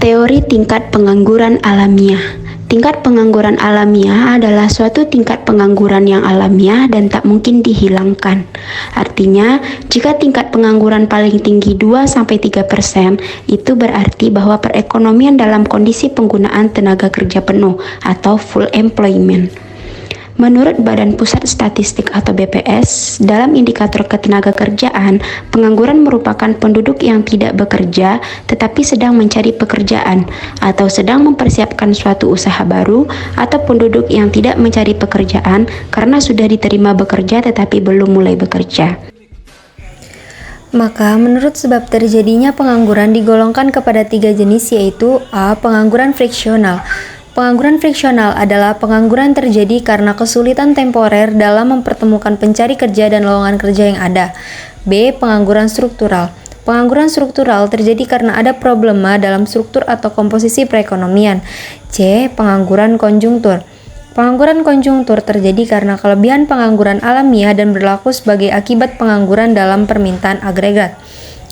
Teori tingkat pengangguran alamiah. Tingkat pengangguran alamiah adalah suatu tingkat pengangguran yang alamiah dan tak mungkin dihilangkan. Artinya, jika tingkat pengangguran paling tinggi 2-3%, itu berarti bahwa perekonomian dalam kondisi penggunaan tenaga kerja penuh atau full employment. Menurut Badan Pusat Statistik atau BPS, dalam indikator ketenagakerjaan, pengangguran merupakan penduduk yang tidak bekerja tetapi sedang mencari pekerjaan atau sedang mempersiapkan suatu usaha baru, atau penduduk yang tidak mencari pekerjaan karena sudah diterima bekerja tetapi belum mulai bekerja. Maka, menurut sebab terjadinya pengangguran digolongkan kepada 3 jenis, yaitu A. Pengangguran friksional. Pengangguran friksional adalah pengangguran terjadi karena kesulitan temporer dalam mempertemukan pencari kerja dan lowongan kerja yang ada. B. Pengangguran struktural. Pengangguran struktural terjadi karena ada problema dalam struktur atau komposisi perekonomian. C. Pengangguran konjungtur. Pengangguran konjungtur terjadi karena kelebihan pengangguran alamiah dan berlaku sebagai akibat pengangguran dalam permintaan agregat.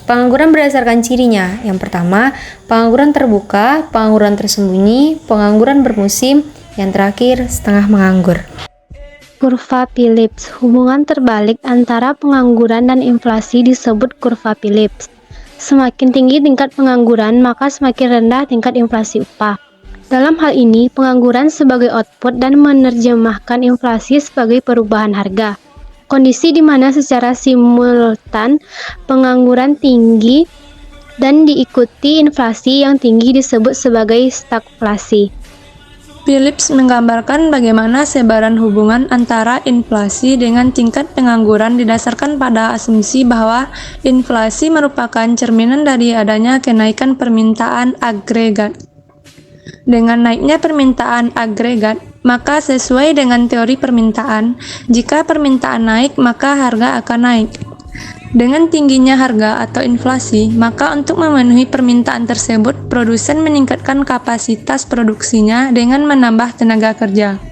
Pengangguran berdasarkan cirinya. Yang pertama, pengangguran terbuka, pengangguran tersembunyi, pengangguran bermusim, yang terakhir, setengah menganggur. Kurva Phillips. Hubungan terbalik antara pengangguran dan inflasi disebut kurva Phillips. Semakin tinggi tingkat pengangguran, maka semakin rendah tingkat inflasi upah. Dalam hal ini, pengangguran sebagai output dan menerjemahkan inflasi sebagai perubahan harga. Kondisi di mana secara simultan pengangguran tinggi dan diikuti inflasi yang tinggi disebut sebagai stagflasi. Phillips menggambarkan bagaimana sebaran hubungan antara inflasi dengan tingkat pengangguran didasarkan pada asumsi bahwa inflasi merupakan cerminan dari adanya kenaikan permintaan agregat. Dengan naiknya permintaan agregat, maka sesuai dengan teori permintaan, jika permintaan naik, maka harga akan naik. Dengan tingginya harga atau inflasi, maka untuk memenuhi permintaan tersebut, produsen meningkatkan kapasitas produksinya dengan menambah tenaga kerja.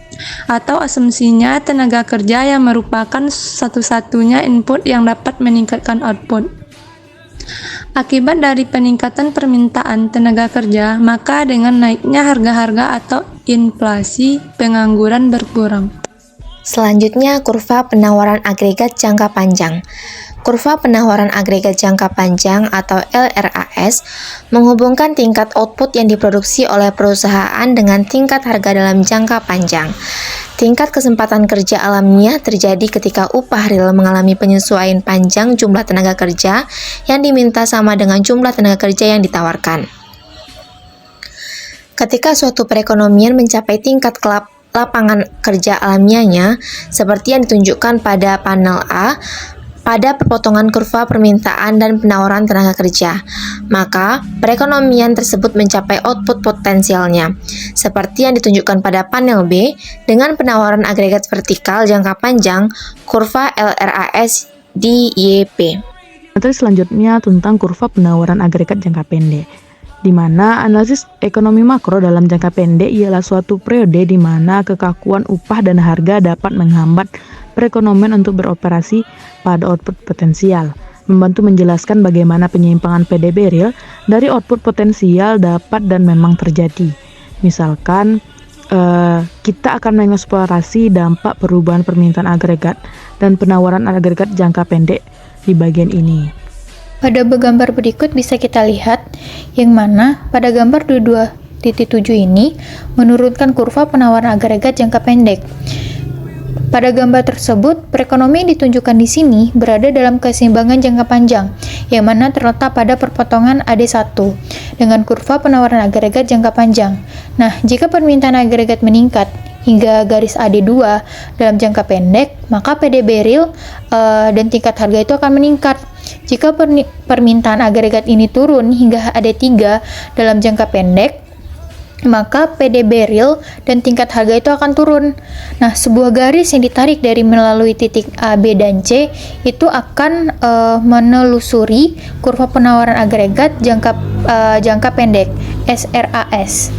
Atau asumsinya tenaga kerja yang merupakan satu-satunya input yang dapat meningkatkan output. Akibat dari peningkatan permintaan tenaga kerja, maka dengan naiknya harga-harga atau inflasi, pengangguran berkurang. Selanjutnya, kurva penawaran agregat jangka panjang. Kurva penawaran agregat jangka panjang atau LRAS menghubungkan tingkat output yang diproduksi oleh perusahaan dengan tingkat harga dalam jangka panjang. Tingkat kesempatan kerja alamiah terjadi ketika upah real mengalami penyesuaian panjang jumlah tenaga kerja yang diminta sama dengan jumlah tenaga kerja yang ditawarkan. Ketika suatu perekonomian mencapai tingkat lapangan kerja alamiahnya, seperti yang ditunjukkan pada panel A, pada perpotongan kurva permintaan dan penawaran tenaga kerja, maka perekonomian tersebut mencapai output potensialnya, seperti yang ditunjukkan pada panel B dengan penawaran agregat vertikal jangka panjang, kurva LRAS di YP. Materi selanjutnya tentang kurva penawaran agregat jangka pendek, di mana analisis ekonomi makro dalam jangka pendek ialah suatu periode di mana kekakuan upah dan harga dapat menghambat perekonomian untuk beroperasi pada output potensial, membantu menjelaskan bagaimana penyimpangan PDB real dari output potensial dapat dan memang terjadi. Misalkan, kita akan mengeksplorasi dampak perubahan permintaan agregat dan penawaran agregat jangka pendek di bagian ini. Pada gambar berikut bisa kita lihat yang mana pada gambar 22.7 ini menurunkan kurva penawaran agregat jangka pendek. Pada gambar tersebut, perekonomian ditunjukkan di sini berada dalam keseimbangan jangka panjang, yang mana terletak pada perpotongan AD1 dengan kurva penawaran agregat jangka panjang. Nah, jika permintaan agregat meningkat hingga garis AD2 dalam jangka pendek, maka PDB real dan tingkat harga itu akan meningkat. Jika permintaan agregat ini turun hingga AD3 dalam jangka pendek, maka PDB real dan tingkat harga itu akan turun. Nah, sebuah garis yang ditarik dari melalui titik A, B, dan C itu akan menelusuri kurva penawaran agregat jangka pendek (SRAS).